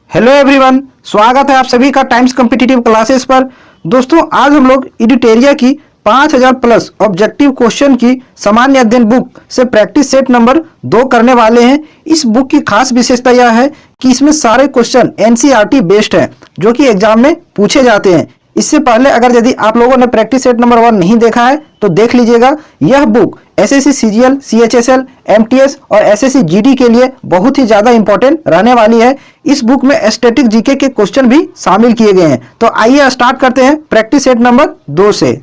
Hello everyone, स्वागत है आप सभी का टाइम्स कॉम्पिटिटिव क्लासेस पर। दोस्तों, आज हम लोग एडिटेरिया की 5000 प्लस ऑब्जेक्टिव क्वेश्चन की सामान्य अध्ययन बुक से प्रैक्टिस सेट नंबर 2 करने वाले हैं। इस बुक की खास विशेषता यह है कि इसमें सारे क्वेश्चन एनसीईआरटी बेस्ड हैं, जो कि एग्जाम में पूछे जाते हैं। इससे पहले अगर यदि आप लोगों ने प्रैक्टिस सेट नंबर 1 नहीं देखा है तो देख लीजिएगा। यह book SSC CGL, CHSL, MTS और एसएससी जीडी के लिए बहुत ही ज्यादा इंपॉर्टेंट रहने वाली है। इस बुक में स्टैटिक जीके के क्वेश्चन भी शामिल किए गए हैं। तो आइए स्टार्ट करते हैं प्रैक्टिस सेट नंबर 2 से।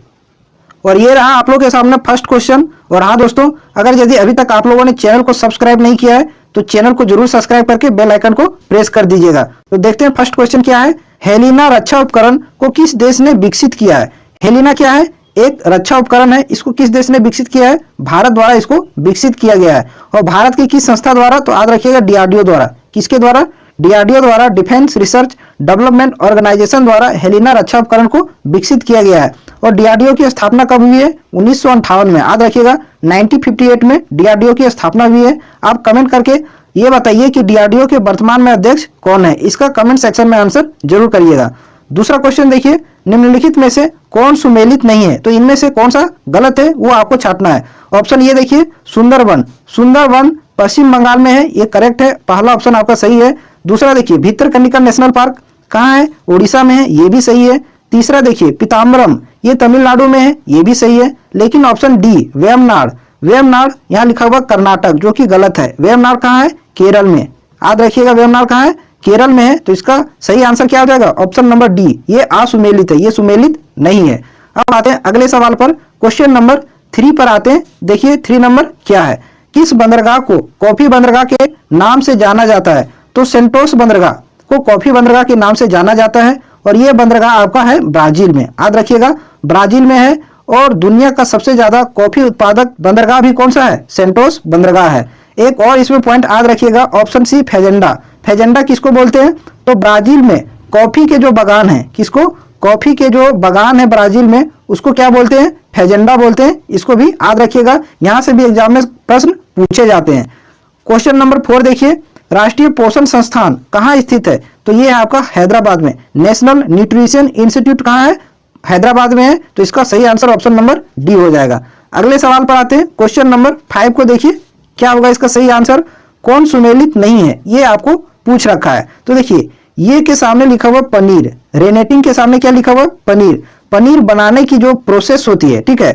और ये रहा आप लोगों के सामने फर्स्ट क्वेश्चन। और हाँ दोस्तों, अगर यदि अभी तक आप लोगों ने चैनल को सब्सक्राइब नहीं किया है तो चैनल को जरूर सब्सक्राइब करके बेल आइकन को प्रेस कर दीजिएगा। तो देखते हैं फर्स्ट क्वेश्चन क्या है। हेलिना रक्षा उपकरण को किस देश ने विकसित किया है? हेलिना क्या है? एक रक्षा उपकरण है। इसको किस देश ने विकसित किया है? भारत द्वारा इसको विकसित किया गया है। और भारत की किस संस्था द्वारा? तो याद रखिएगा डीआरडीओ द्वारा। किसके द्वारा? डीआरडीओ द्वारा, डिफेंस रिसर्च डेवलपमेंट ऑर्गेनाइजेशन द्वारा हेलिना रक्षा उपकरण को विकसित किया गया है। और डीआरडीओ की स्थापना कब हुई है? 1958 में। याद रखिएगा 1958 में डीआरडीओ की स्थापना हुई है। आप कमेंट करके ये बताइए कि डीआरडीओ के वर्तमान में अध्यक्ष कौन है। इसका कमेंट सेक्शन में आंसर जरूर करिएगा। दूसरा क्वेश्चन देखिए, निम्नलिखित में से कौन सुमेलित नहीं है? तो इनमें से कौन सा गलत है वो आपको छांटना है। ऑप्शन ये देखिए, सुंदरवन। सुंदरवन पश्चिम बंगाल में है, ये करेक्ट है, पहला ऑप्शन आपका सही है। दूसरा देखिए, भितरकनिका नेशनल पार्क कहाँ है? उड़ीसा में है, ये भी सही है। तीसरा देखिए, पीताम्बरम, ये तमिलनाडु में है, ये भी सही है। लेकिन ऑप्शन डी वेमनाड, वेमनाड यहाँ लिखा हुआ कर्नाटक, जो कि गलत है। वेमनाड कहाँ है? केरल में। याद रखिएगा वेमनाड कहाँ है? केरल में है। तो इसका सही आंसर क्या हो जाएगा? ऑप्शन नंबर डी, ये असुमेलित है, ये सुमेलित नहीं है। अब आते हैं अगले सवाल पर। क्वेश्चन नंबर 3 पर आते हैं। देखिए 3 नंबर क्या है। किस बंदरगाह को कॉफी बंदरगाह के नाम से जाना जाता है? तो सेंटोस बंदरगाह को कॉफी बंदरगाह के नाम से जाना जाता है। और यह बंदरगाह आपका है ब्राजील में। याद रखिएगा ब्राजील में है। और दुनिया का सबसे ज्यादा कॉफी उत्पादक बंदरगाह भी कौन सा है? सेंटोस बंदरगाह है। एक और इसमें पॉइंट याद रखिएगा, ऑप्शन सी फेजेंडा। फेजेंडा किसको बोलते हैं? तो ब्राजील में कॉफी के जो बागान है, किसको? कॉफी के जो बागान है ब्राजील में, उसको क्या बोलते हैं? फेजेंडा बोलते हैं। इसको भी याद रखिएगा, यहां से भी एग्जाम में प्रश्न पूछे जाते हैं। क्वेश्चन नंबर 4 देखिए, राष्ट्रीय पोषण संस्थान कहाँ स्थित है? तो ये है आपका हैदराबाद में। नेशनल न्यूट्रिशन इंस्टीट्यूट कहाँ है? हैदराबाद में है। तो इसका सही आंसर ऑप्शन नंबर डी हो जाएगा। अगले सवाल पर आते हैं। क्वेश्चन नंबर 5 को देखिए, क्या होगा इसका सही आंसर? कौन सुमेलित नहीं है, ये आपको पूछ रखा है। तो देखिए, ये के सामने लिखा हुआ पनीर, रेनेटिंग के सामने क्या लिखा हुआ? पनीर। पनीर बनाने की जो प्रोसेस होती है, ठीक है,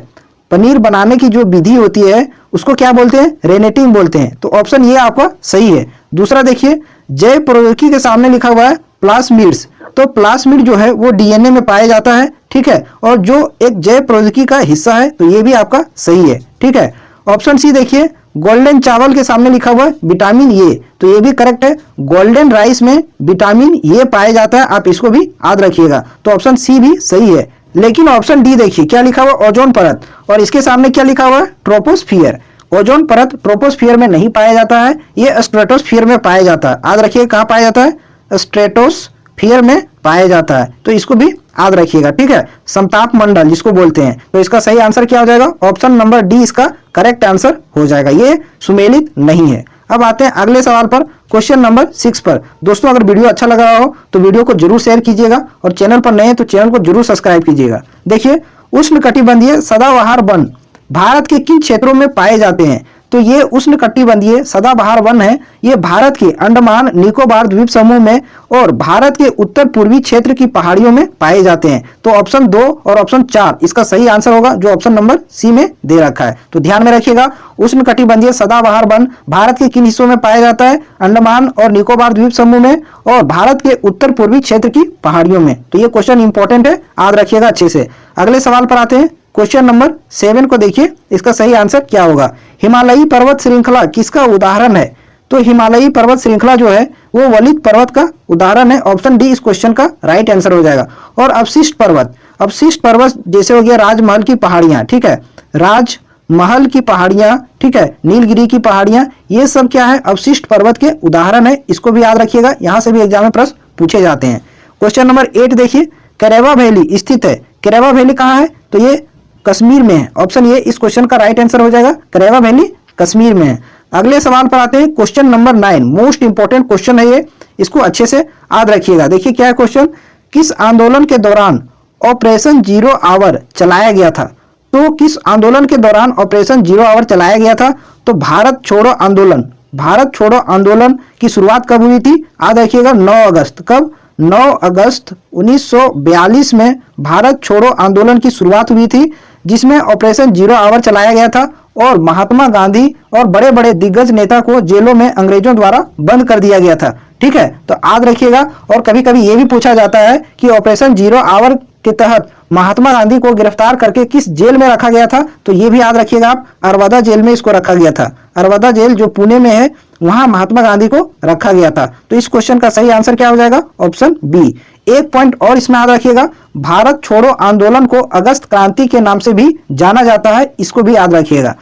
पनीर बनाने की जो विधि होती है उसको क्या बोलते हैं? रेनेटिंग बोलते हैं। तो ऑप्शन ये आपका सही है। दूसरा देखिए, जैव प्रौद्योगिकी के सामने लिखा हुआ है प्लास्मिड्स। तो प्लास्मिड जो है वो डीएनए में पाया जाता है, ठीक है, और जो एक जैव प्रौद्योगिकी का हिस्सा है। तो ये भी आपका सही है, ठीक है। ऑप्शन सी देखिए, गोल्डन चावल के सामने लिखा हुआ है विटामिन ए। तो ये भी करेक्ट है। गोल्डन राइस में विटामिन ए पाया जाता है, आप इसको भी याद रखिएगा। तो ऑप्शन सी भी सही है। लेकिन ऑप्शन डी देखिए, क्या लिखा हुआ? ओजोन परत। और इसके सामने क्या लिखा हुआ है? ट्रोपोस्फियर। ओजोन परत ट्रोपोस्फियर में नहीं पाया जाता है, ये स्ट्रेटोस्फियर में पाया जाता है। याद रखिए कहाँ पाया जाता है? स्ट्रेटोस्फियर में पाया जाता है। तो इसको भी याद रखिएगा, ठीक है, समताप मंडल जिसको बोलते हैं। तो इसका सही आंसर क्या हो जाएगा? ऑप्शन नंबर डी इसका करेक्ट आंसर हो जाएगा, ये सुमेलित नहीं है। अब आते हैं अगले सवाल पर, क्वेश्चन नंबर 6 पर। दोस्तों, अगर वीडियो अच्छा लग रहा हो तो वीडियो को जरूर शेयर कीजिएगा, और चैनल पर नए हैं तो चैनल को जरूर सब्सक्राइब कीजिएगा। देखिए, उष्णकटिबंधीय सदाबहार वन भारत के किन क्षेत्रों में पाए जाते हैं? तो ये उष्णकटिबंधीय सदाबहार वन है, ये भारत के अंडमान निकोबार द्वीप समूह में और भारत के उत्तर पूर्वी क्षेत्र की पहाड़ियों में पाए जाते हैं। तो ऑप्शन 2 और ऑप्शन 4 इसका सही आंसर होगा, जो ऑप्शन नंबर सी में दे रखा है। तो ध्यान में रखिएगा, उष्णकटिबंधीय सदाबहार वन भारत के किन हिस्सों में पाया जाता है? अंडमान और निकोबार द्वीप समूह में और भारत के उत्तर पूर्वी क्षेत्र की पहाड़ियों में। तो ये क्वेश्चन इंपॉर्टेंट है, याद रखिएगा अच्छे से। अगले सवाल पर आते हैं। क्वेश्चन नंबर 7 को देखिए, इसका सही आंसर क्या होगा? हिमालयी पर्वत श्रृंखला किसका उदाहरण है? तो हिमालयी पर्वत श्रृंखला जो है वो वलित पर्वत का उदाहरण है। ऑप्शन डी इस क्वेश्चन का राइट आंसर हो जाएगा। और अवशिष्ट पर्वत, अवशिष्ट पर्वत जैसे हो गया राजमहल की पहाड़ियां, ठीक है, राजमहल की पहाड़ियां, ठीक है, नीलगिरी की पहाड़ियां, ये सब क्या है? अवशिष्ट पर्वत के उदाहरण है। इसको भी याद रखिएगा, यहां से भी एग्जाम में प्रश्न पूछे जाते हैं। क्वेश्चन नंबर 8 देखिए, करेवा वैली स्थित है। करेवा वैली कहाँ है? तो ये कश्मीर में है। ऑप्शन ये इस क्वेश्चन का राइट आंसर हो जाएगा, करेवा वैली कश्मीर में है। अगले सवाल पर आते हैं। Question number 9 most important question है ये। इसको अच्छे से याद रखिएगा। देखिए क्या है क्वेश्चन, किस आंदोलन के दौरान ऑपरेशन जीरो आवर चलाया गया था? तो किस आंदोलन के दौरान ऑपरेशन जीरो आवर चलाया गया था? तो भारत छोड़ो आंदोलन। भारत छोड़ो आंदोलन की शुरुआत कब हुई थी? याद रखिएगा 9 अगस्त। कब? 9 अगस्त 1942 में भारत छोड़ो आंदोलन की शुरुआत हुई थी, जिसमें ऑपरेशन जीरो आवर चलाया गया था और महात्मा गांधी और बड़े बड़े दिग्गज नेता को जेलों में अंग्रेजों द्वारा बंद कर दिया गया था। ठीक है, तो याद रखिएगा। और कभी कभी ये भी पूछा जाता है कि ऑपरेशन जीरो आवर के तहत महात्मा गांधी को गिरफ्तार करके किस जेल में रखा गया था? तो ये भी याद रखिएगा आप, अरवदा जेल में इसको रखा गया था। अरवदा जेल जो पुणे में है, वहां महात्मा गांधी को रखा गया था। तो इस क्वेश्चन का सही आंसर क्या हो जाएगा? Option B. एक पॉइंट और इसमें याद रखिएगा, भारत छोड़ो आंदोलन को अगस्त क्रांति के नाम से भी जाना जाता है, इसको भी याद रखिएगा।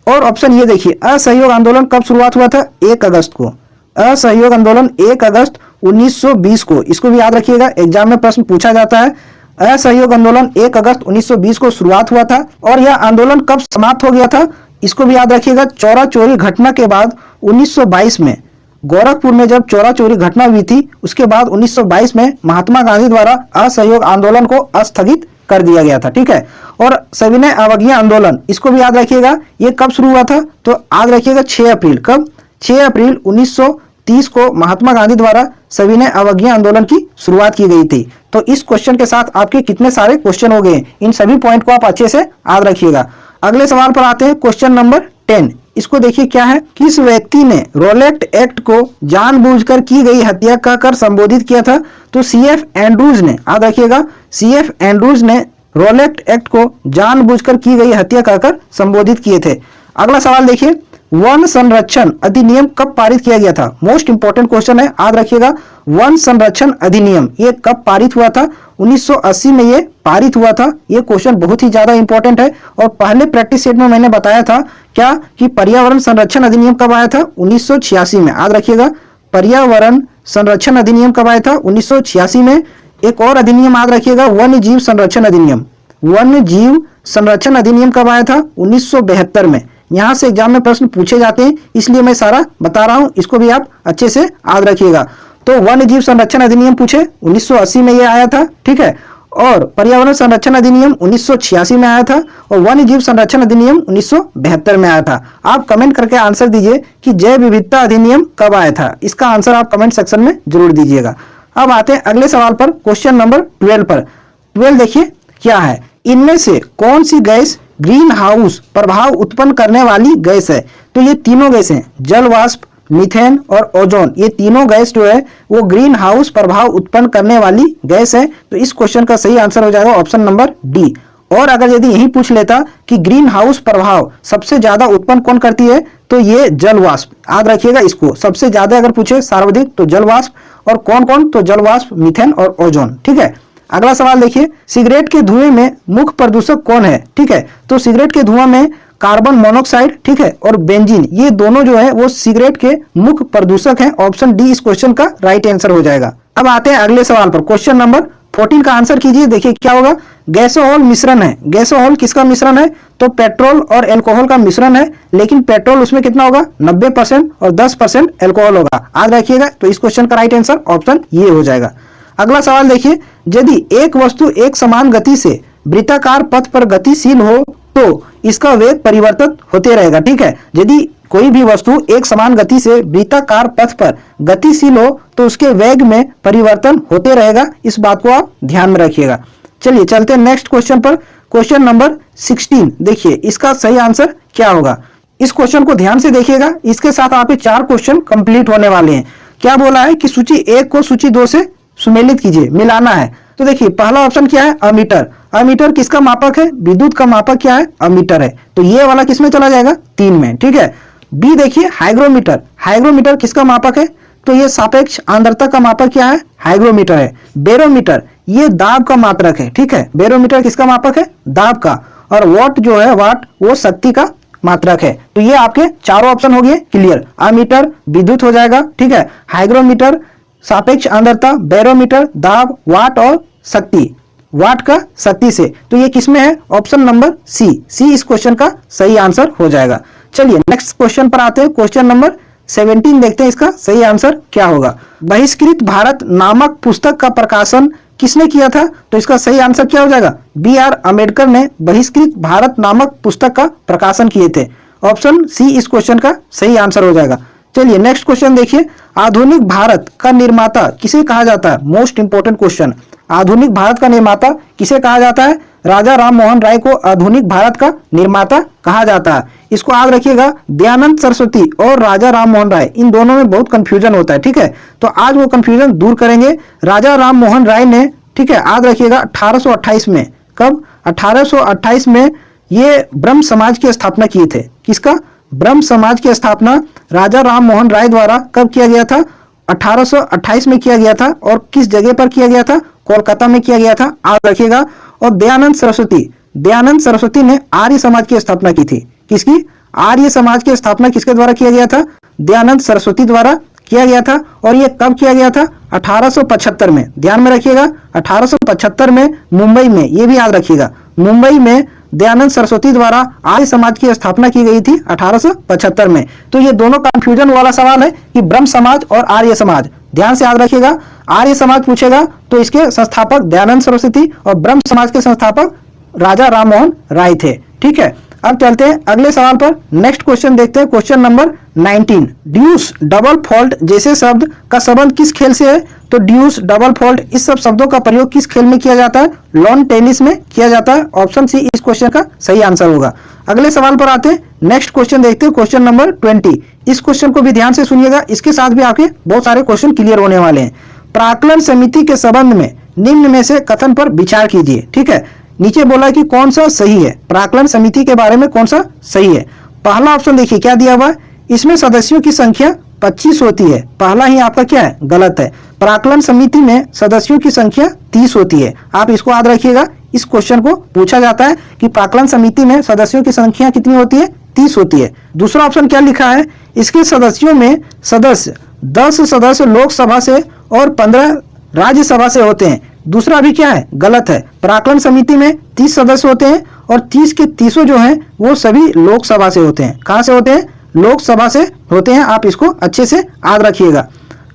और ऑप्शन ये देखिए, असहयोग आंदोलन कब शुरुआत हुआ था? 1 अगस्त को। असहयोग आंदोलन 1 अगस्त 1920 को, इसको भी याद रखिएगा, एग्जाम में प्रश्न पूछा जाता है। असहयोग आंदोलन 1 अगस्त 1920 को शुरुआत हुआ था और यह आंदोलन कब समाप्त हो गया था? इसको भी याद रखिएगा, चौरा चोरी घटना के बाद 1922 में, गोरखपुर में जब चौरा चोरी घटना हुई थी, उसके बाद 1922 में महात्मा गांधी द्वारा असहयोग आंदोलन को स्थगित कर दिया गया था। ठीक है, और सविनय अवज्ञा आंदोलन, इसको भी याद रखिएगा, ये कब शुरू हुआ था? तो याद रखिएगा 6 अप्रैल। कब? 6 अप्रैल 1930 को महात्मा गांधी द्वारा सविनय अवज्ञा आंदोलन की शुरुआत की गई थी। तो इस क्वेश्चन के साथ आपके कितने सारे क्वेश्चन हो गए, इन सभी पॉइंट को आप अच्छे से याद रखिएगा। अगले सवाल पर आते हैं, क्वेश्चन नंबर 10। इसको देखिए क्या है, किस व्यक्ति ने रोलेट एक्ट को जानबूझकर की गई हत्या कहकर संबोधित किया था? तो CF एंड्रूज ने, याद रखिएगा, CF एंड्रूज ने रोलेट एक्ट को जानबूझकर की गई हत्या कहकर संबोधित किए थे। अगला सवाल देखिए, वन संरक्षण अधिनियम कब पारित किया गया था? मोस्ट इंपॉर्टेंट क्वेश्चन है, याद रखिएगा। वन संरक्षण अधिनियम ये कब पारित हुआ था? 1980 में ये पारित हुआ था। ये क्वेश्चन बहुत ही ज्यादा इंपॉर्टेंट है और पहले प्रैक्टिस सेट में मैंने बताया था क्या कि पर्यावरण संरक्षण अधिनियम कब आया था? 1986 में। याद रखिएगा, पर्यावरण संरक्षण अधिनियम कब आया था? 1986 में। एक और अधिनियम याद रखिएगा, वन्य जीव संरक्षण अधिनियम। वन्य जीव संरक्षण अधिनियम कब आया था? 1972 में। यहां से एग्जाम में प्रश्न पूछे जाते हैं, इसलिए मैं सारा बता रहा हूं, इसको भी आप अच्छे से याद रखिएगा। तो वन्य जीव संरक्षण अधिनियम पूछे 1980 में ये आया था। ठीक है, और पर्यावरण संरक्षण अधिनियम 1986 में आया था और वन्य जीव संरक्षण अधिनियम 1972 में आया था। आप कमेंट करके आंसर दीजिए कि जैव विविधता अधिनियम कब आया था। इसका आंसर आप कमेंट सेक्शन में जरूर दीजिएगा। अब आते हैं अगले सवाल पर, क्वेश्चन नंबर 12 पर। 12 देखिए क्या है, इनमें से कौन सी गैस ग्रीन हाउस प्रभाव उत्पन्न करने वाली गैस है? तो ये तीनों गैस हैं, जल वाष्प, मीथेन और ओजोन। ये तीनों गैस जो है वो ग्रीन हाउस प्रभाव उत्पन्न करने वाली गैस है। तो इस क्वेश्चन का सही आंसर हो जाएगा ऑप्शन नंबर डी। और अगर यदि यही पूछ लेता कि ग्रीन हाउस प्रभाव सबसे ज्यादा उत्पन्न कौन करती है, तो ये जल वाष्प। याद रखिएगा इसको, सबसे ज्यादा अगर पूछे सर्वाधिक तो जल वाष्प, और कौन कौन? तो जल वाष्प, मीथेन और ओजोन। ठीक है, अगला सवाल देखिए, सिगरेट के धुएं में मुख्य प्रदूषक कौन है? ठीक है, तो सिगरेट के धुआं में कार्बन मोनोक्साइड, ठीक है, और बेंजीन, ये दोनों जो है वो सिगरेट के मुख्य प्रदूषक हैं। ऑप्शन डी इस क्वेश्चन का राइट आंसर हो जाएगा। अब आते हैं अगले सवाल पर, क्वेश्चन नंबर 14 का आंसर कीजिए। देखिए क्या होगा, गैसोहॉल मिश्रण है। गैसोहॉल किसका मिश्रण है? तो पेट्रोल और एल्कोहल का मिश्रण है, लेकिन पेट्रोल उसमें कितना होगा? 90% और 10% एल्कोहल होगा। याद रखिएगा, तो इस क्वेश्चन का राइट आंसर ऑप्शन ये हो जाएगा। अगला सवाल देखिए, यदि एक वस्तु एक समान गति से वृत्ताकार पथ पर गतिशील हो तो इसका वेग परिवर्तित होते रहेगा। ठीक है, यदि कोई भी वस्तु एक समान गति से वृत्ताकार पथ पर गतिशील हो तो उसके वेग में परिवर्तन होते रहेगा। इस बात को आप ध्यान में रखिएगा। चलिए चलते हैं नेक्स्ट क्वेश्चन पर, क्वेश्चन नंबर 16। देखिए इसका सही आंसर क्या होगा। इस क्वेश्चन को ध्यान से देखिएगा, इसके साथ आपके 4 क्वेश्चन कंप्लीट होने वाले हैं। क्या बोला है कि सूची 1 को सूची 2 से सुमेलित कीजिए, मिलाना है। तो देखिए पहला ऑप्शन क्या है? अमीटर। अमीटर किसका मापक है? विद्युत का मापक क्या है? अमीटर है। तो ये वाला किसमें चला जाएगा? 3 में। ठीक है, बी देखिए हाइग्रोमीटर। हाइग्रोमीटर किसका मापक है? तो ये सापेक्ष आर्द्रता का मापक क्या है? हाइग्रोमीटर है। बैरोमीटर ये दाब का मात्रक है। ठीक है, बैरोमीटर किसका मापक है? दाब का। और वॉट जो है, वाट वो शक्ति का मात्रक है। तो ये आपके चारों ऑप्शन हो गए क्लियर। अमीटर विद्युत हो जाएगा, ठीक है, हाइग्रोमीटर सापेक्ष आर्द्रता, बैरोमीटर दाब, वाट और शक्ति, वाट का शक्ति से। तो ये किसमें है? Option number C. सी इस क्वेश्चन का सही आंसर हो जाएगा। चलिए नेक्स्ट क्वेश्चन पर आते हैं, क्वेश्चन नंबर 17 देखते हैं इसका सही आंसर क्या होगा। बहिष्कृत भारत नामक पुस्तक का प्रकाशन किसने किया था? तो इसका सही आंसर क्या हो जाएगा? B.R. अम्बेडकर ने बहिष्कृत भारत नामक पुस्तक का प्रकाशन किए थे। ऑप्शन सी इस क्वेश्चन का सही आंसर हो जाएगा। चलिए नेक्स्ट क्वेश्चन देखिए, आधुनिक भारत का निर्माता किसे कहा जाता है? मोस्ट इंपोर्टेंट क्वेश्चन, आधुनिक भारत का निर्माता किसे कहा जाता है? राजा राम मोहन राय को आधुनिक भारत का निर्माता कहा जाता है। इसको याद रखिएगा, दयानंद सरस्वती और राजा राम मोहन राय, इन दोनों में बहुत कंफ्यूजन होता है, ठीक है। तो आज वो कंफ्यूजन दूर करेंगे। राजा राम मोहन राय ने, ठीक है, याद रखिएगा 1828 में, कब? 1828 में ये ब्रह्म समाज की स्थापना किए थे। किसका? ब्रह्म समाज की स्थापना राजा राम मोहन राय द्वारा कब किया गया था? 1828 में किया गया था। और किस जगह पर किया गया था? कोलकाता में किया गया था, याद रखिएगा। और दयानंद सरस्वती ने आर्य समाज की स्थापना की थी। किसकी? आर्य समाज की स्थापना किसके द्वारा किया गया था? दयानंद सरस्वती द्वारा किया गया था। और ये कब किया गया था? 1875 में। ध्यान में रखिएगा, 1875 में मुंबई में, ये भी याद रखिएगा, मुंबई में दयानंद सरस्वती द्वारा आर्य समाज की स्थापना की गई थी 1875 में। तो ये दोनों कंफ्यूजन वाला सवाल है कि ब्रह्म समाज और आर्य समाज, ध्यान से याद रखिएगा। आर्य समाज पूछेगा तो इसके संस्थापक दयानंद सरस्वती और ब्रह्म समाज के संस्थापक राजा राम मोहन राय थे, ठीक है। अब चलते हैं अगले सवाल पर। नेक्स्ट क्वेश्चन देखते हैं, क्वेश्चन नंबर 19। ड्यूस, डबल फॉल्ट जैसे शब्द का संबंध किस खेल से है? तो ड्यूस, डबल फॉल्ट, इस सब शब्दों का प्रयोग किस खेल में किया जाता है? लॉन टेनिस में किया जाता है। ऑप्शन सी इस क्वेश्चन का सही आंसर होगा। अगले सवाल पर आते हैं, नेक्स्ट क्वेश्चन देखते हैं, क्वेश्चन नंबर 20। इस क्वेश्चन को भी ध्यान से सुनिएगा, इसके साथ भी आपके बहुत सारे क्वेश्चन क्लियर होने वाले हैं। प्राक्कलन समिति के संबंध में निम्न में से कथन पर विचार कीजिए, ठीक है। नीचे बोला कि कौन सा सही है, प्राक्कलन समिति के बारे में कौन सा सही है। पहला ऑप्शन देखिए क्या दिया हुआ है, इसमें सदस्यों की संख्या 25 होती है। पहला ही आपका क्या है? गलत है। प्राक्कलन समिति में सदस्यों की संख्या 30 होती है। आप इसको याद रखिएगा, इस क्वेश्चन को पूछा जाता है कि प्राक्कलन समिति में सदस्यों की संख्या कितनी होती है? 30 होती है। दूसरा ऑप्शन क्या लिखा है, इसके सदस्यों में सदस्य 10 सदस्य लोकसभा से और 15 राज्यसभा से होते हैं। दूसरा भी क्या है? गलत है। प्राक्कलन समिति में 30 सदस्य होते हैं और 30 के 30 जो हैं वो सभी लोकसभा से होते हैं। कहां से होते हैं? लोकसभा से होते हैं। आप इसको अच्छे से याद रखिएगा।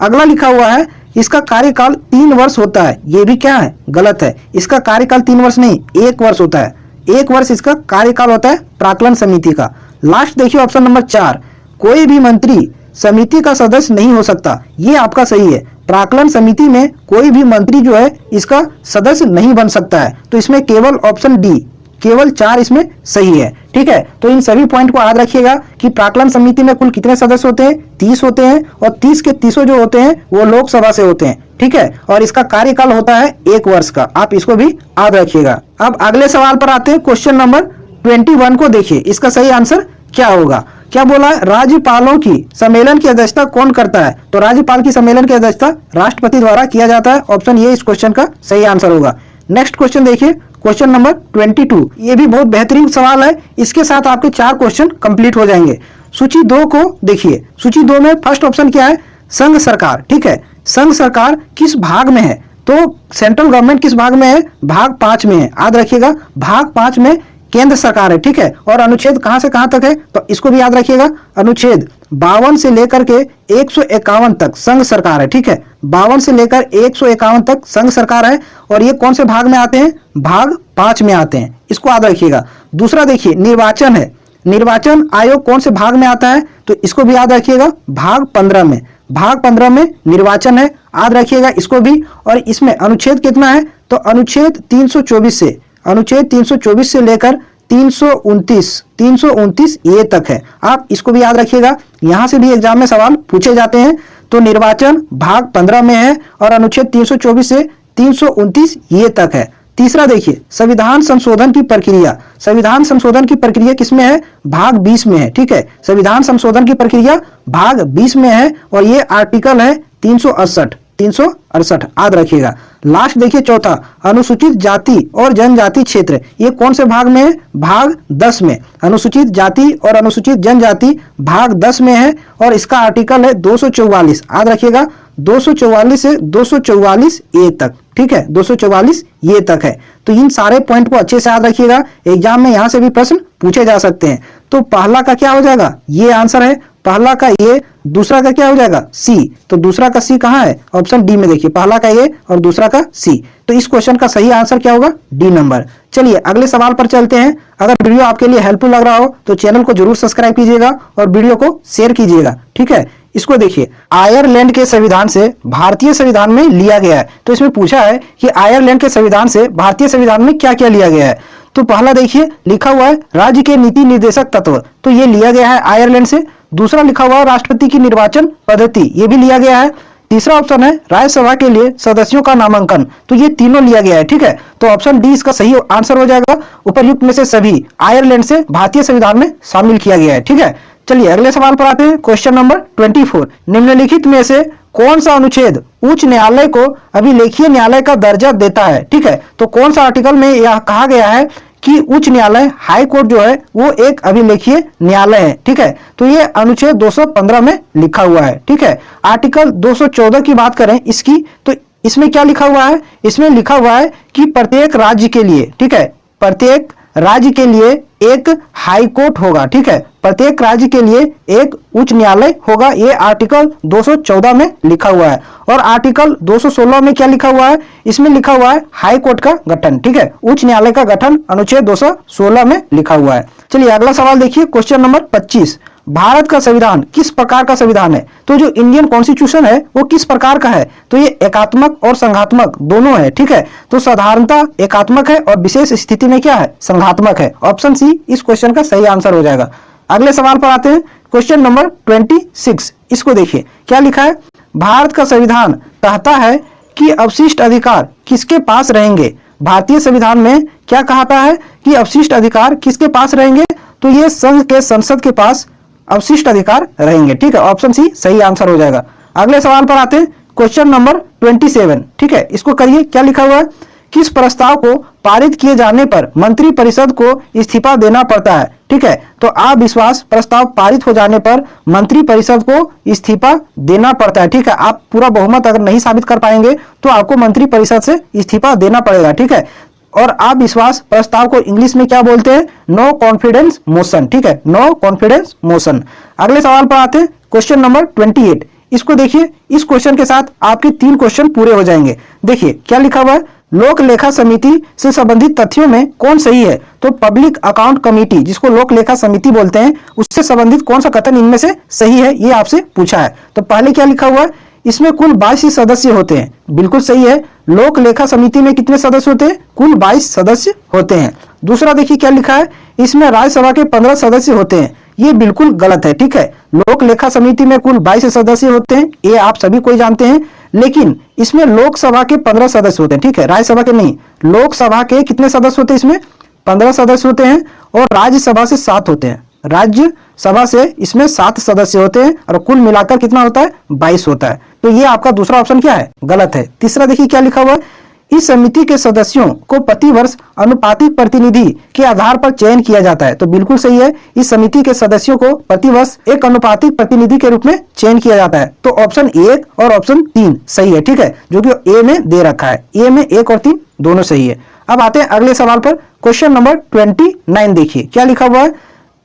अगला लिखा हुआ है, इसका कार्यकाल 3 वर्ष होता है। ये भी क्या है? गलत है। इसका कार्यकाल 3 वर्ष नहीं, 1 वर्ष होता है। 1 वर्ष इसका कार्यकाल होता है प्राक्कलन समिति का। लास्ट देखिए ऑप्शन नंबर 4, कोई भी मंत्री समिति का सदस्य नहीं हो सकता। ये आपका सही है। प्राक्कलन समिति में कोई भी मंत्री जो है इसका सदस्य नहीं बन सकता है। तो इसमें केवल ऑप्शन डी, केवल 4 इसमें सही है, ठीक है। तो इन सभी पॉइंट को याद रखिएगा कि प्राक्कलन समिति में कुल कितने सदस्य होते हैं? 30 होते हैं। और 30 के 30 जो होते हैं वो लोकसभा से होते हैं, ठीक है। और इसका कार्यकाल होता है 1 वर्ष का। आप इसको भी याद रखिएगा। अब अगले सवाल पर आते हैं, क्वेश्चन नंबर 21 को देखिए, इसका सही आंसर क्या होगा। क्या बोला है? राज्यपालों की सम्मेलन की अध्यक्षता कौन करता है? तो राज्यपाल की सम्मेलन की अध्यक्षता राष्ट्रपति द्वारा किया जाता है। ऑप्शन ये इस क्वेश्चन का सही आंसर होगा। नेक्स्ट क्वेश्चन देखिए, क्वेश्चन नंबर 22। ये भी बहुत बेहतरीन सवाल है। इसके साथ आपके 4 क्वेश्चन कंप्लीट हो जाएंगे। सूची 2 को देखिए। सूची 2 में फर्स्ट ऑप्शन क्या है? संघ सरकार, ठीक है। संघ सरकार किस भाग में है? तो सेंट्रल गवर्नमेंट किस भाग में है? भाग 5 में है। याद रखिएगा, भाग 5 में केंद्र सरकार है, ठीक है। और अनुच्छेद कहां से कहां तक है? तो इसको भी याद रखिएगा, अनुच्छेद 52 से लेकर के 151 तक संघ सरकार है, ठीक है। 52 से लेकर 151 तक संघ सरकार है। और ये कौन से भाग में आते हैं? भाग 5 में आते हैं। इसको याद रखिएगा। दूसरा देखिए, निर्वाचन है। निर्वाचन आयोग कौन से भाग में आता है? तो इसको भी याद रखिएगा, भाग 15 में। भाग 15 में निर्वाचन है, याद रखिएगा इसको भी। और इसमें अनुच्छेद कितना है? तो अनुच्छेद 324 से लेकर 329 ये तक है। आप इसको भी याद रखिएगा, यहां से भी एग्जाम में सवाल पूछे जाते हैं। तो निर्वाचन भाग 15 में है और अनुच्छेद 324 से 329 ये तक है। तीसरा देखिए, संविधान संशोधन की प्रक्रिया। संविधान संशोधन की प्रक्रिया किसमें है? भाग 20 में है, ठीक है। संविधान संशोधन की प्रक्रिया भाग 20 में है और ये आर्टिकल है 368 याद रखिएगा। लास्ट देखिए चौथा, अनुसूचित जाति और जनजाति क्षेत्र, ये कौन से भाग में है? भाग 10 में। अनुसूचित जाति और अनुसूचित जनजाति भाग 10 में है और इसका आर्टिकल है 244, याद रखिएगा। 244 से 244 ए तक, ठीक है। 244 ये तक है। तो इन सारे पॉइंट को अच्छे से याद रखिएगा, एग्जाम में यहां से भी प्रश्न पूछे जा सकते हैं। तो पहला का क्या हो जाएगा? ये आंसर है। पहला का ए, दूसरा का क्या हो जाएगा सी। तो दूसरा का सी कहाँ है, ऑप्शन डी में देखिए, पहला का ए और दूसरा का सी। तो इस क्वेश्चन का सही आंसर क्या होगा, डी नंबर। चलिए अगले सवाल पर चलते हैं। अगर वीडियो आपके लिए हेल्पफुल लग रहा हो तो चैनल को जरूर सब्सक्राइब कीजिएगा और वीडियो को शेयर कीजिएगा, ठीक है। इसको देखिए, आयरलैंड के संविधान से भारतीय संविधान में लिया गया है। तो इसमें पूछा है कि आयरलैंड के संविधान से भारतीय संविधान में क्या क्या लिया गया है। तो पहला देखिए लिखा हुआ है राज्य के नीति निर्देशक तत्व, तो ये लिया गया है आयरलैंड से। दूसरा लिखा हुआ है राष्ट्रपति की निर्वाचन पद्धति, ये भी लिया गया है। तीसरा ऑप्शन है राज्यसभा के लिए सदस्यों का नामांकन, तो ये तीनों लिया गया है, ठीक है। तो ऑप्शन डी इसका सही आंसर हो जाएगा। उपर्युक्त में से सभी आयरलैंड से भारतीय संविधान में शामिल किया गया है, ठीक है। चलिए अगले सवाल पर आते हैं। क्वेश्चन नंबर 24, निम्नलिखित में से कौन सा अनुच्छेद उच्च न्यायालय को अभिलेखीय न्यायालय का दर्जा देता है, ठीक है। तो कौन सा आर्टिकल में यह कहा गया है कि उच्च न्यायालय हाई कोर्ट जो है वो एक अभिलेखीय न्यायालय है, ठीक है। तो ये अनुच्छेद 215 में लिखा हुआ है, ठीक है। आर्टिकल 214 की बात करें इसकी, तो इसमें क्या लिखा हुआ है, इसमें लिखा हुआ है कि प्रत्येक राज्य के लिए, ठीक है, प्रत्येक राज्य के लिए एक हाई कोर्ट होगा, ठीक है। प्रत्येक राज्य के लिए एक उच्च न्यायालय होगा, ये आर्टिकल 214 में लिखा हुआ है। और आर्टिकल 216 में क्या लिखा हुआ है, इसमें लिखा हुआ है हाई कोर्ट का गठन, ठीक है। उच्च न्यायालय का गठन अनुच्छेद 216 में लिखा हुआ है। चलिए अगला सवाल देखिए, क्वेश्चन नंबर 25, भारत का संविधान किस प्रकार का संविधान है। तो जो इंडियन कॉन्स्टिट्यूशन है वो किस प्रकार का है, तो ये एकात्मक और संघात्मक दोनों है, ठीक है। तो साधारणतः एकात्मक है और विशेष स्थिति में क्या है, संघात्मक है। ऑप्शन सी इस क्वेश्चन का सही आंसर हो जाएगा। अगले सवाल पर आते हैं। क्वेश्चन नंबर 26, इसको देखिए क्या लिखा है, भारत का संविधान कहता है कि अवशिष्ट अधिकार किसके पास रहेंगे। भारतीय संविधान में क्या कहता है कि अवशिष्ट अधिकार किसके पास रहेंगे, तो ये संघ के संसद के पास अवशिष्ट अधिकार रहेंगे, ठीक है। ऑप्शन सी सही आंसर हो जाएगा। अगले सवाल पर आते हैं। क्वेश्चन नंबर 27, ठीक है, इसको करिए क्या लिखा हुआ है, किस प्रस्ताव को पारित किए जाने पर मंत्रिपरिषद को इस्तीफा देना पड़ता है, ठीक है। तो अविश्वास प्रस्ताव पारित हो जाने पर मंत्रिपरिषद को इस्तीफा देना पड़ता है, ठीक है। आप पूरा बहुमत अगर नहीं साबित कर पाएंगे तो आपको मंत्रिपरिषद से इस्तीफा देना पड़ेगा, ठीक है। और अविश्वास प्रस्ताव को इंग्लिश में क्या बोलते हैं, नो कॉन्फिडेंस मोशन, ठीक है, नो कॉन्फिडेंस मोशन। अगले सवाल पर आते हैं। क्वेश्चन नंबर 28, इसको देखिए, इस क्वेश्चन के साथ आपके 3 क्वेश्चन पूरे हो जाएंगे। देखिए क्या लिखा हुआ है, लोक लेखा समिति से संबंधित तथ्यों में कौन सही है। तो पब्लिक अकाउंट कमेटी, जिसको लोक लेखा समिति बोलते हैं, उससे संबंधित कौन सा कथन इनमें से सही है, ये आपसे पूछा है। तो पहले क्या लिखा हुआ है, इसमें कुल 22 सदस्य होते हैं, बिल्कुल सही है। लोक लेखा समिति में कितने सदस्य होते हैं, कुल 22 सदस्य होते हैं। दूसरा देखिए क्या लिखा है, इसमें राज्यसभा के 15 सदस्य होते हैं, ये बिल्कुल गलत है, ठीक है। लोक लेखा समिति में कुल 22 सदस्य होते हैं, ये आप सभी कोई जानते हैं, लेकिन इसमें लोकसभा के 15 सदस्य होते हैं, ठीक है, राज्यसभा के नहीं। लोकसभा के कितने सदस्य होते हैं, इसमें 15 सदस्य होते हैं, और राज्यसभा से 7 होते हैं। राज्यसभा से इसमें 7 सदस्य होते हैं और कुल मिलाकर कितना होता है, 22 होता है। तो ये आपका दूसरा ऑप्शन क्या है, गलत है। तीसरा देखिए क्या लिखा हुआ है, इस समिति के सदस्यों को प्रतिवर्ष अनुपातिक प्रतिनिधि के आधार पर चयन किया जाता है। तो बिल्कुल सही है, इस समिति के सदस्यों को प्रतिवर्ष एक अनुपातिक प्रतिनिधि के रूप में चयन किया जाता है। तो ऑप्शन 1 और ऑप्शन 3 सही है, ठीक है, जो कि ए में दे रखा है। ए में 1 और 3 दोनों सही है। अब आते हैं अगले सवाल पर। क्वेश्चन नंबर 29 देखिए क्या लिखा हुआ है,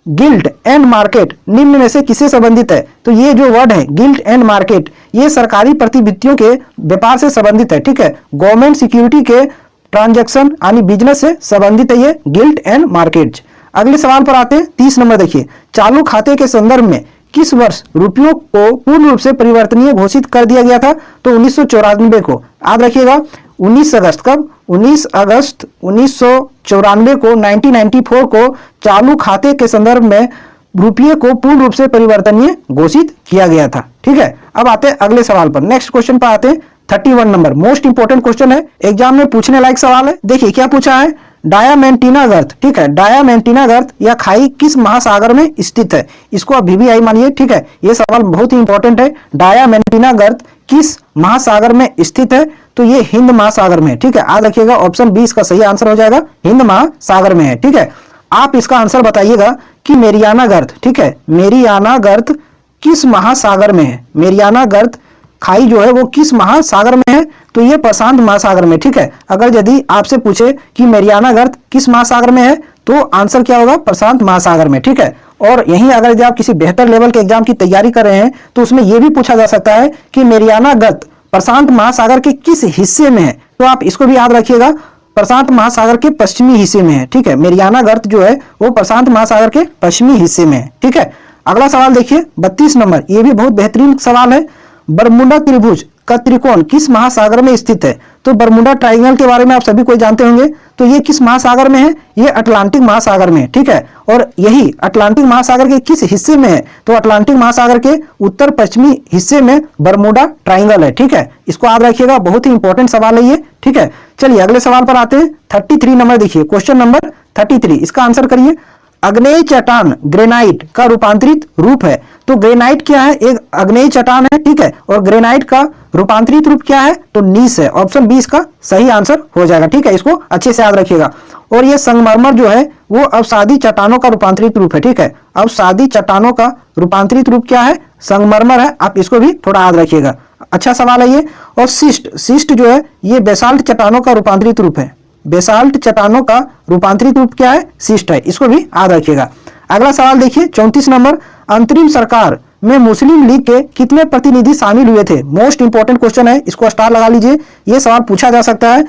गिल्ड एंड मार्केट निम्न में से किससे संबंधित है। तो ये जो वर्ड है गिल्ड एंड मार्केट, ये सरकारी प्रतिभूतियों के व्यापार से संबंधित है, ठीक है। गवर्नमेंट सिक्योरिटी के ट्रांजैक्शन यानी बिजनेस से संबंधित है ये गिल्ड एंड मार्केट। अगले सवाल पर आते हैं। 30 नंबर देखिए, चालू खाते के संदर्भ में किस वर्ष रुपयों को पूर्ण रूप से परिवर्तनीय घोषित कर दिया गया था। तो 1994 को, याद रखिएगा 19 अगस्त, कब 19 अगस्त 1994 को 1994 को चालू खाते के संदर्भ में रुपये को पूर्ण रूप से परिवर्तनीय घोषित किया गया था, ठीक है। अब आते हैं अगले सवाल पर, नेक्स्ट क्वेश्चन पर आते हैं। 31 नंबर मोस्ट इंपोर्टेंट क्वेश्चन है, एग्जाम में पूछने लायक सवाल है। देखिए क्या पूछा है, डायामेंटिना गर्त, ठीक है, डायामेंटिना गर्त या खाई किस महासागर में स्थित है। इसको आप VVI मानिए, ठीक है, ये सवाल बहुत ही इंपॉर्टेंट है। डायामेंटिना गर्त किस महासागर में स्थित है, तो ये हिंद महासागर में है, ठीक है। याद रखिएगा ऑप्शन बी इसका सही आंसर हो जाएगा, हिंद महासागर में है, ठीक है। आप इसका आंसर बताइएगा कि मेरियाना गर्त, ठीक है, मेरियाना गर्त किस महासागर में है। मेरियाना गर्त खाई जो है वो किस महासागर में है, तो ये प्रशांत महासागर में, ठीक है। अगर यदि आपसे पूछे कि मेरियाना गर्त किस महासागर में है, तो आंसर क्या होगा, प्रशांत महासागर में, ठीक है। और यहीं अगर यदि आप किसी बेहतर लेवल के एग्जाम की तैयारी कर रहे हैं तो उसमें यह भी पूछा जा सकता है कि मेरियाना गर्त प्रशांत महासागर के किस हिस्से में है, तो आप इसको भी याद रखिएगा, प्रशांत महासागर के पश्चिमी हिस्से में है। ठीक है, मेरियाना गर्त जो है वो प्रशांत महासागर के पश्चिमी हिस्से में है। ठीक है, अगला सवाल देखिए 32 नंबर, ये भी बहुत बेहतरीन सवाल है। बरमुडा त्रिभुज का त्रिकोण किस महासागर में स्थित है? तो बरमुडा ट्राइंगल के बारे में आप सभी कोई जानते होंगे, तो ये किस महासागर में है? ये अटलांटिक महासागर में है। ठीक है, और यही अटलांटिक महासागर के किस हिस्से में है? तो अटलांटिक महासागर के उत्तर पश्चिमी हिस्से में बरमुडा ट्राइंगल है। ठीक है, इसको याद रखिएगा, बहुत ही इंपॉर्टेंट सवाल है ये। ठीक है, चलिए अगले सवाल पर आते हैं। 33 नंबर देखिए, क्वेश्चन नंबर 33, इसका आंसर करिए। अग्नेय चट्टान ग्रेनाइट का रूपांतरित रूप है। तो ग्रेनाइट क्या है? एक अग्नेय चट्टान है। ठीक है, और ग्रेनाइट का रूपांतरित रूप क्या है? तो नीस है। ऑप्शन 20 का सही आंसर हो जाएगा। ठीक है, इसको अच्छे से याद रखिएगा। और ये संगमरमर जो है वो अवसादी चट्टानों का रूपांतरित रूप है। ठीक है, अवसादी चट्टानों का रूपांतरित रूप क्या है? संगमरमर है। आप इसको भी थोड़ा याद रखिएगा, अच्छा सवाल है ये। और सिस्ट जो है ये बेसाल्ट चट्टानों का रूपांतरित रूप है। बेसाल्ट चट्टानों का रूपांतरित रूप क्या है? सिस्ट है। इसको भी याद रखिएगा। अगला सवाल देखिए 34 नंबर, अंतरिम सरकार में मुस्लिम लीग के कितने प्रतिनिधि शामिल हुए थे? मोस्ट इंपॉर्टेंट क्वेश्चन है, इसको स्टार लगा लीजिए, यह सवाल पूछा जा सकता है।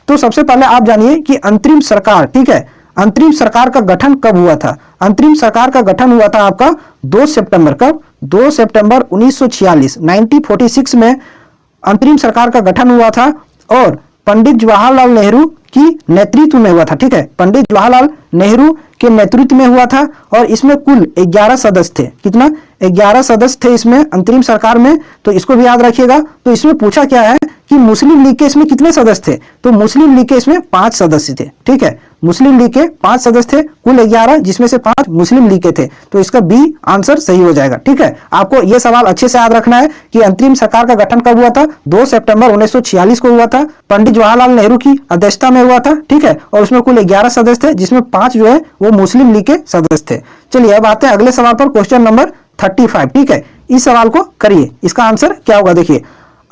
तो सबसे पहले आप जानिए कि अंतरिम सरकार, ठीक है, अंतरिम सरकार का गठन कब हुआ था? अंतरिम सरकार का गठन हुआ था आपका 2 सितंबर। कब? 2 सितंबर 1946, 1946 में अंतरिम सरकार का गठन हुआ था और पंडित जवाहरलाल नेहरू की नेतृत्व में हुआ था। ठीक है, पंडित जवाहरलाल नेहरू के नेतृत्व में हुआ था और इसमें कुल 11 सदस्य थे। कितना? 11 सदस्य थे इसमें अंतरिम सरकार में, तो इसको भी याद रखिएगा। तो इसमें पूछा क्या है कि मुस्लिम लीग के इसमें कितने सदस्य थे? तो मुस्लिम लीग के इसमें 5 सदस्य थे। ठीक है, मुस्लिम लीग के 5 सदस्य थे, कुल 11, जिसमें से 5 मुस्लिम लीग के थे। तो इसका बी आंसर सही हो जाएगा। ठीक है, आपको यह सवाल अच्छे से याद रखना है कि अंतरिम सरकार का गठन कब हुआ था? 2 सितंबर 1946 को हुआ था, पंडित जवाहरलाल नेहरू की अध्यक्षता में हुआ था। ठीक है, और उसमें कुल 11 सदस्य थे, जिसमें 5 जो है वो मुस्लिम लीग के सदस्य थे। चलिए अब आते हैं अगले सवाल पर, क्वेश्चन नंबर 35। ठीक है, इस सवाल को करिए, इसका आंसर क्या होगा? देखिए,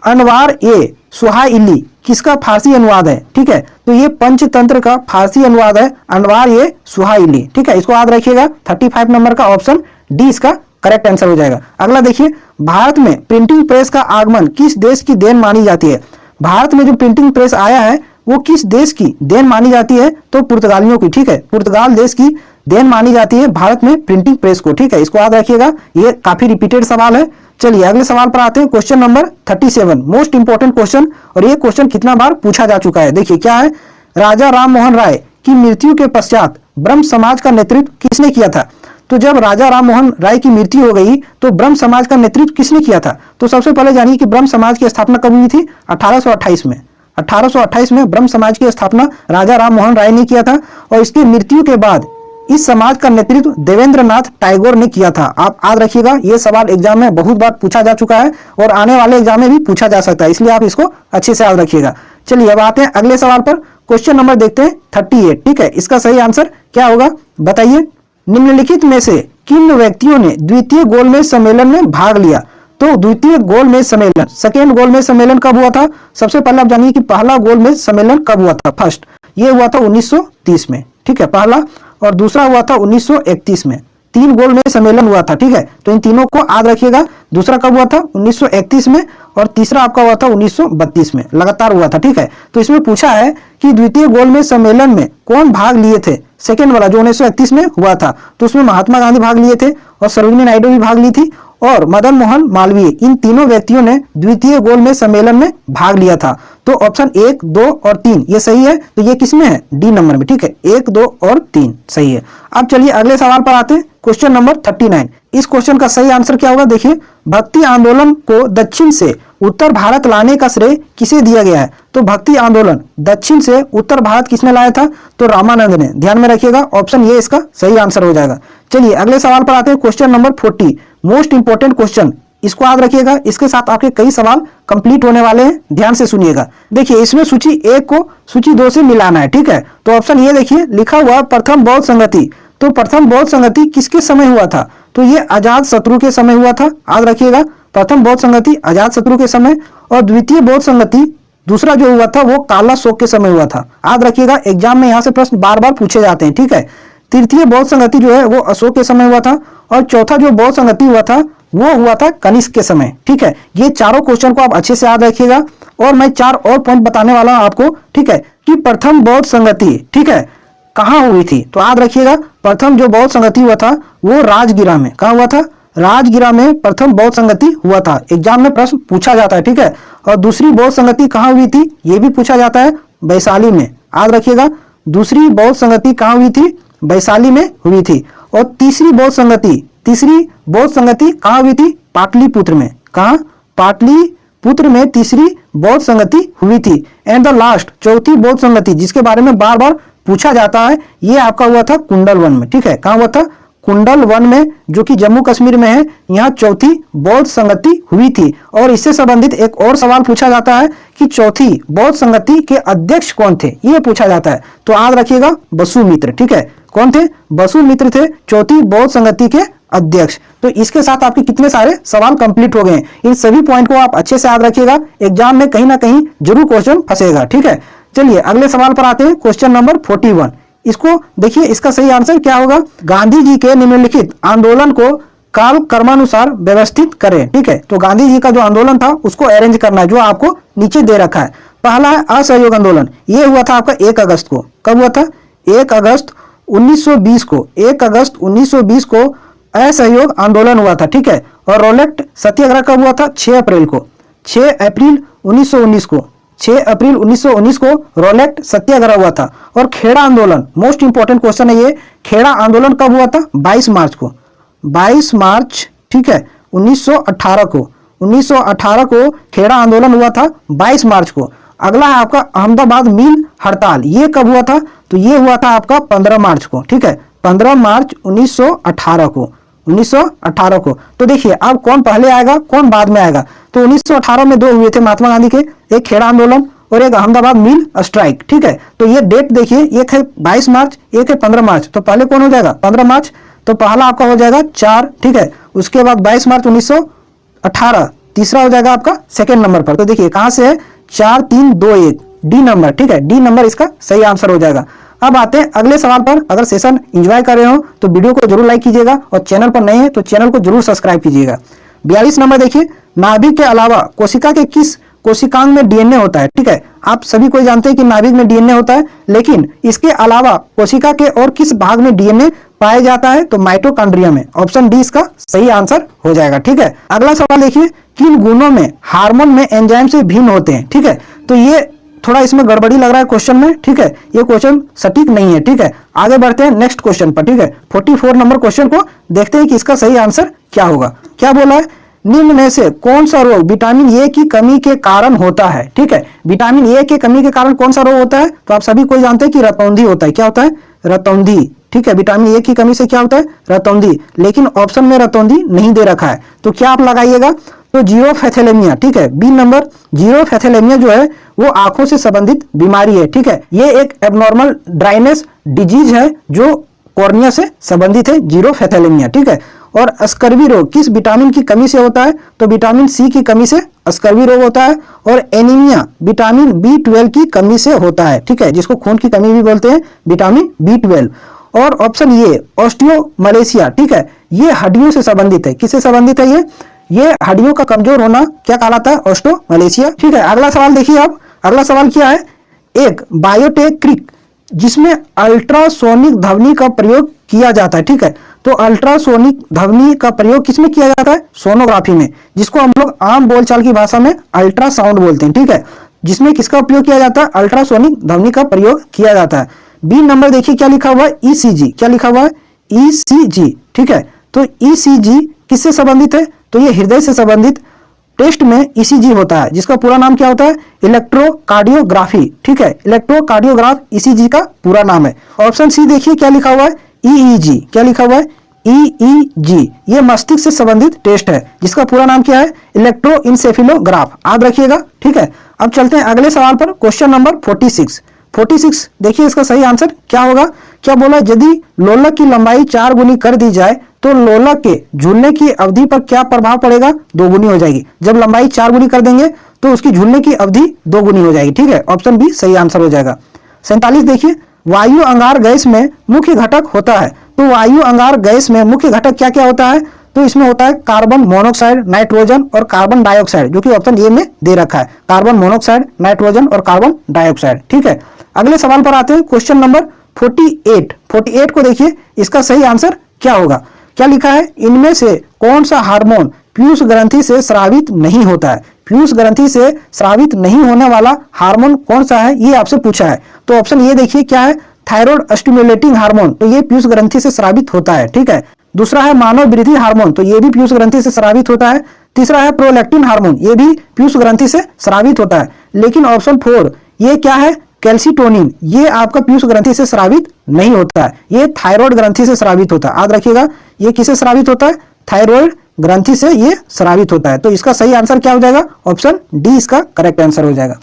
अनवार ए सुहाइली किसका फारसी अनुवाद है? ठीक है, तो ये पंचतंत्र का फारसी अनुवाद है, अनवार ए सुहाइली। ठीक है, इसको याद रखिएगा। 35 नंबर का ऑप्शन डी इसका करेक्ट आंसर हो जाएगा। अगला देखिए, भारत में प्रिंटिंग प्रेस का आगमन किस देश की देन मानी जाती है? भारत में जो प्रिंटिंग प्रेस आया है वो किस देश की देन मानी जाती है? तो पुर्तगालियों की। ठीक है, पुर्तगाल देश की देन मानी जाती है भारत में प्रिंटिंग प्रेस को। ठीक है, इसको याद रखिएगा, ये काफी रिपीटेड सवाल है। चलिए अगले सवाल पर आते हैं, question number 37, most important question, और ये क्वेश्चन कितना बार पूछा जा चुका है। देखिए क्या है, राजा राम मोहन राय की मृत्यु के पश्चात ब्रह्म समाज का नेतृत्व किसने किया था? तो जब राजा राम मोहन राय की मृत्यु हो गई तो ब्रह्म समाज का नेतृत्व किसने किया था? तो सबसे पहले जानिए कि ब्रह्म समाज की स्थापना कब हुई थी? 1828 में। 1828 में ब्रह्म समाज की स्थापना राजा राम मोहन राय ने किया था और इसकी मृत्यु के बाद इस समाज का नेतृत्व देवेंद्रनाथ टैगोर ने किया था। आप याद रखिएगा, यह सवाल एग्जाम में बहुत बार पूछा जा चुका है और आने वाले एग्जाम में भी पूछा जा सकता है, इसलिए आप इसको अच्छे से याद रखिएगा। चलिए अब आते हैं अगले सवाल पर, क्वेश्चन नंबर देखते हैं 38। ठीक है, इसका सही आंसर क्या होगा बताइए? निम्नलिखित में से किन व्यक्तियों ने द्वितीय गोलमेज सम्मेलन में भाग लिया? तो द्वितीय गोलमेज सम्मेलन, सेकेंड गोलमेज सम्मेलन कब हुआ था? सबसे पहले आप जानिए कि पहला गोलमेज सम्मेलन कब हुआ था? फर्स्ट, ये हुआ था 1930 में। ठीक है, पहला, और दूसरा हुआ था 1931 में। 3 गोलमेज सम्मेलन हुआ था। ठीक है, तो इन तीनों को याद रखिएगा। दूसरा कब हुआ था? 1931 में, और तीसरा आपका हुआ था 1932 में, लगातार हुआ था। ठीक है, तो इसमें पूछा है कि द्वितीय गोलमेज सम्मेलन में कौन भाग लिए थे? सेकेंड वाला जो 1931 में हुआ था, तो उसमें महात्मा गांधी भाग लिए थे और सरोजिनी नायडू भी भाग ली थी और मदन मोहन मालवीय, इन तीनों व्यक्तियों ने द्वितीय गोलमेज सम्मेलन में भाग लिया था। तो ऑप्शन 1, 2 और 3 ये सही है। तो ये किसमें है? डी नंबर में। ठीक है, 1, 2 और 3 सही है। अब चलिए अगले सवाल पर आते हैं, क्वेश्चन नंबर 39। इस क्वेश्चन का सही आंसर क्या होगा? देखिए, भक्ति आंदोलन को दक्षिण से उत्तर भारत लाने का श्रेय किसे दिया गया है? तो भक्ति आंदोलन दक्षिण से उत्तर भारत किसने लाया था? तो रामानंद ने। ध्यान में रखिएगा, ऑप्शन ये इसका सही आंसर हो जाएगा। चलिए अगले सवाल पर आते हैं, question number 40, most important question, इसको याद रखिएगा। इसके साथ आपके कई सवाल कंप्लीट होने वाले हैं, ध्यान से सुनिएगा। देखिए, इसमें सूची 1 को सूची 2 से मिलाना है। ठीक है, तो ऑप्शन ये देखिए, लिखा हुआ प्रथम बौद्ध संगति। तो प्रथम बौद्ध संगति किसके समय हुआ था? तो ये अजात शत्रु के समय हुआ था। याद रखिएगा, प्रथम बौद्ध संगति अजात शत्रु के समय, और द्वितीय बौद्ध संगति दूसरा जो हुआ था वो काला शोक के समय हुआ था। याद रखिएगा, एग्जाम में यहाँ से प्रश्न बार बार पूछे जाते हैं। ठीक है, तृतीय बौद्ध संगति जो है वो अशोक के समय हुआ था, और चौथा जो बौद्ध संगति हुआ था वो हुआ था कनिष्क के समय। ठीक है, ये चारों क्वेश्चन को आप अच्छे से याद रखिएगा। और मैं 4 और पॉइंट बताने वाला हूं आपको, ठीक है, कि प्रथम बौद्ध संगति, ठीक है, कहाँ हुई थी। तो याद रखिएगा, प्रथम जो बौद्ध संगति हुआ था वो राजगिरा में। कहाँ हुआ था? राजगिरा में प्रथम बौद्ध संगति हुआ था। एग्जाम में प्रश्न पूछा जाता है, ठीक है। और दूसरी बौद्ध संगति कहाँ हुई थी, ये भी पूछा जाता है, वैशाली में। याद रखिएगा, दूसरी बौद्ध संगति कहाँ हुई थी? वैशाली में हुई थी। और तीसरी बौद्ध संगति कहाँ हुई थी? पाटलिपुत्र में। कहाँ? पाटलिपुत्र में तीसरी बौद्ध संगति हुई थी। एंड द लास्ट, चौथी बौद्ध संगति जिसके बारे में बार बार पूछा जाता है, ये आपका हुआ था कुंडल वन में। ठीक है, कहाँ हुआ था? कुंडल वन में, जो कि जम्मू कश्मीर में है। यहाँ चौथी बौद्ध संगति हुई थी। और इससे संबंधित एक और सवाल पूछा जाता है कि चौथी बौद्ध संगति के अध्यक्ष कौन थे, ये पूछा जाता है। तो याद रखिएगा, वसुमित्र। ठीक है, कौन थे? वसुमित्र थे चौथी बौद्ध संगति के अध्यक्ष। तो इसके साथ आपके कितने सारे सवाल कंप्लीट हो गए। इन सभी पॉइंट को आप अच्छे से याद रखिएगा, एग्जाम में कहीं ना कहीं जरूर क्वेश्चन फंसेगा। ठीक है, चलिए अगले सवाल पर आते हैं। क्वेश्चन नंबर 41, इसको देखिए, इसका सही आंसर क्या होगा? गांधी जी के निम्नलिखित आंदोलन को काल कर्मानुसार व्यवस्थित करें। ठीक है, तो गांधी जी का जो आंदोलन था उसको अरेंज करना है, जो आपको नीचे दे रखा है। पहला है असहयोग आंदोलन, ये हुआ था आपका 1 अगस्त को। कब हुआ था? 1 अगस्त 1920 को। 1 अगस्त 1920 को असहयोग आंदोलन हुआ था। ठीक है, और रोलेट सत्याग्रह कब हुआ था? 6 अप्रैल को। 6 अप्रैल 1919 को। 6 अप्रैल 1919 को रोलेट सत्याग्रह हुआ था। और खेड़ा आंदोलन, मोस्ट इंपॉर्टेंट क्वेश्चन है ये, खेड़ा आंदोलन कब हुआ था? 22 मार्च को। 22 मार्च, ठीक है, 1918 को। 1918 को खेड़ा आंदोलन हुआ था 22 मार्च को। अगला है आपका अहमदाबाद मिल हड़ताल, ये कब हुआ था? तो ये हुआ था आपका 15 मार्च को। ठीक है, 15 मार्च 1918 को। 1918 को। तो देखिए अब कौन पहले आएगा कौन बाद में आएगा। तो 1918 में 2 हुए थे महात्मा गांधी के, एक खेड़ा आंदोलन और एक अहमदाबाद मिल स्ट्राइक। ठीक है, तो ये डेट देखिए, एक है 22 मार्च, एक है 15 मार्च। तो पहले कौन हो जाएगा? 15 मार्च। तो पहला आपका हो जाएगा 4। ठीक है, उसके बाद 22 मार्च 1918 तीसरा हो जाएगा आपका सेकेंड नंबर पर। तो देखिए कहां से है? 4 3 2 1, डी नंबर। ठीक है, डी नंबर इसका सही आंसर हो जाएगा। अब आते हैं अगले सवाल पर। अगर सेशन एंजॉय कर रहे हो तो वीडियो को जरूर लाइक कीजिएगा, और चैनल पर नए हैं तो चैनल को जरूर सब्सक्राइब कीजिएगा। 42 नंबर देखिए, नाभिक के अलावा कोशिका के किस कोशिकांग में डीएनए होता है? ठीक है, आप सभी कोई जानते हैं कि नाभिक में डीएनए होता है, लेकिन इसके अलावा कोशिका के और किस भाग में डीएनए पाया जाता है? तो माइटोकॉन्ड्रिया में। ऑप्शन डी इसका सही आंसर हो जाएगा। ठीक है, अगला सवाल देखिए, किन गुणों में हार्मोन में एंजाइम से भिन्न होते हैं? ठीक है, तो ये थोड़ा इसमें गड़बड़ी लग रहा है क्वेश्चन में। ठीक है, ये क्वेश्चन सटीक नहीं है। ठीक है, आगे बढ़ते हैं नेक्स्ट क्वेश्चन पर। ठीक है, 44 नंबर क्वेश्चन को देखते हैं कि इसका सही आंसर क्या होगा। क्या बोला है? निम्न में से कौन सा रोग विटामिन ए की कमी के कारण होता है? ठीक है, विटामिन ए के कमी के कारण कौन सा रोग होता है? तो आप सभी कोई जानते हैं कि रतौंधी होता है। क्या होता है? रतौंधी। ठीक है, विटामिन ए की कमी से क्या होता है? रतौंधी। लेकिन ऑप्शन में रतौंधी नहीं दे रखा है, तो क्या आप लगाइएगा? तो जीरोफैथेलेमिया। ठीक है, बी नंबर। जीरोफैथेलेमिया जो है वो आंखों से संबंधित बीमारी है। ठीक है, ये एक एबनॉर्मल ड्राइनेस डिजीज है जो कॉर्निया से संबंधित है, जीरोफैथेलेमिया। ठीक है, और स्कर्वी रोग किस विटामिन की कमी से होता है? तो विटामिन सी की कमी से स्कर्वी रोग होता है। और एनीमिया विटामिन B12 की कमी से होता है। ठीक है, जिसको खून की कमी भी बोलते हैं, विटामिन B12। और ऑप्शन ये ऑस्टियोमलेशिया। ठीक है, ये हड्डियों से संबंधित है। किससे संबंधित है? ये हड्डियों का कमजोर होना क्या कहलाता है? ऑस्टियोमलेशिया। ठीक है, अगला सवाल देखिए आप। अगला सवाल क्या है? एक बायोटेक क्रिक जिसमें अल्ट्रासोनिक ध्वनि का प्रयोग किया जाता है। ठीक है, तो अल्ट्रासोनिक ध्वनि का प्रयोग किसमें किया जाता है? सोनोग्राफी में, जिसको हम लोग आम बोलचाल की भाषा में अल्ट्रासाउंड बोलते हैं। ठीक है, जिसमें किसका उपयोग किया जाता है? अल्ट्रासोनिक ध्वनि का प्रयोग किया जाता है। बी नंबर देखिए क्या लिखा हुआ है? ईसीजी। क्या लिखा हुआ है? ईसीजी। ठीक है, तो ईसीजी किससे संबंधित है? तो ये हृदय से संबंधित टेस्ट में ईसीजी होता है, जिसका पूरा नाम क्या होता है? इलेक्ट्रोकार्डियोग्राफी। ठीक है, इलेक्ट्रोकार्डियोग्राफ ईसीजी का पूरा नाम है। ऑप्शन सी देखिए क्या लिखा हुआ है? ईईजी। क्या लिखा हुआ है? ईईजी। ये मस्तिष्क से संबंधित टेस्ट है, जिसका पूरा नाम क्या है? इलेक्ट्रोइंसेफेलोग्राफ। याद रखिएगा। ठीक है, अब चलते हैं अगले सवाल पर। क्वेश्चन नंबर 46 देखिए इसका सही आंसर क्या होगा। क्या बोला? यदि लोलक की लंबाई 4 गुनी कर दी जाए तो लोलक के झूलने की अवधि पर क्या प्रभाव पड़ेगा? 2 गुनी हो जाएगी। जब लंबाई 4 गुनी कर देंगे तो उसकी झूलने की अवधि 2 गुनी हो जाएगी। ठीक है, ऑप्शन बी सही आंसर हो जाएगा। 47 देखिए, वायु अंगार गैस में मुख्य घटक होता है। तो वायु अंगार गैस में मुख्य घटक क्या क्या होता है? तो इसमें होता है कार्बन मोनोऑक्साइड, नाइट्रोजन और कार्बन डाइऑक्साइड, जो कि ऑप्शन ए में दे रखा है, कार्बन मोनोऑक्साइड, नाइट्रोजन और कार्बन डाइऑक्साइड। ठीक है, अगले सवाल पर आते हैं, क्वेश्चन नंबर 48 को देखिए, इसका सही आंसर क्या होगा? क्या लिखा है? इनमें से कौन सा हार्मोन पीयूष ग्रंथि से स्रावित नहीं होता है? पीयूष ग्रंथि से स्रावित नहीं होने वाला हार्मोन कौन सा है, ये आपसे पूछा है। तो ऑप्शन ये देखिए क्या है? थायराइड स्टिमुलेटिंग हार्मोन, तो ये पीयूष ग्रंथि से स्रावित होता है। ठीक है, दूसरा है मानव वृद्धि हार्मोन, तो ये भी पीयूष ग्रंथि से स्रावित होता है। तीसरा है प्रोलैक्टिन हार्मोन, ये भी पीयूष ग्रंथि से स्रावित होता है। लेकिन ऑप्शन 4 ये क्या है? कैल्सिटोनिन, ये आपका पीयूष ग्रंथि से स्रावित नहीं होता है, ये थायराइड ग्रंथि से स्रावित होता है। याद रखिएगा, ये किसे स्रावित होता है? थायराइड ग्रंथि से ये स्रावित होता है। तो इसका सही आंसर क्या हो जाएगा? ऑप्शन डी इसका करेक्ट आंसर हो जाएगा।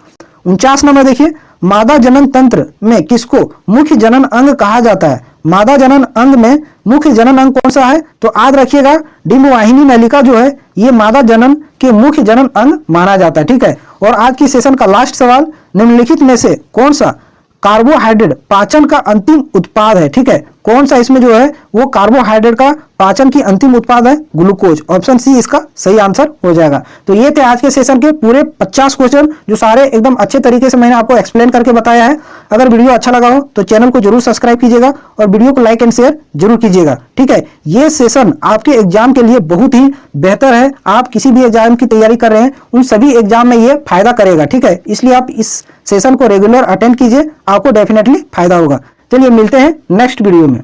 49 नंबर देखिए, मादा जनन तंत्र में किसको मुख्य जनन अंग कहा जाता है? मादा जनन अंग में मुख्य जनन अंग कौन सा है? तो याद रखिएगा, डिंबवाहिनी नलिका जो है ये मादा जनन के मुख्य जनन अंग माना जाता है। ठीक है, और आज की सेशन का लास्ट सवाल, निम्नलिखित में से कौन सा कार्बोहाइड्रेट पाचन का अंतिम उत्पाद है? ठीक है, कौन सा इसमें जो है वो कार्बोहाइड्रेट का पाचन की अंतिम उत्पाद है? ग्लूकोज। ऑप्शन सी इसका सही आंसर हो जाएगा। तो ये थे आज के सेशन के पूरे 50 क्वेश्चन, जो सारे एकदम अच्छे तरीके से मैंने आपको एक्सप्लेन करके बताया है। अगर वीडियो अच्छा लगा हो तो चैनल को जरूर सब्सक्राइब कीजिएगा और वीडियो को लाइक एंड शेयर जरूर कीजिएगा। ठीक है, ये सेशन आपके एग्जाम के लिए बहुत ही बेहतर है। आप किसी भी एग्जाम की तैयारी कर रहे हैं, उन सभी एग्जाम में ये फायदा करेगा। ठीक है, इसलिए आप इस सेशन को रेगुलर अटेंड कीजिए, आपको डेफिनेटली फायदा होगा। चलिए मिलते हैं नेक्स्ट वीडियो में।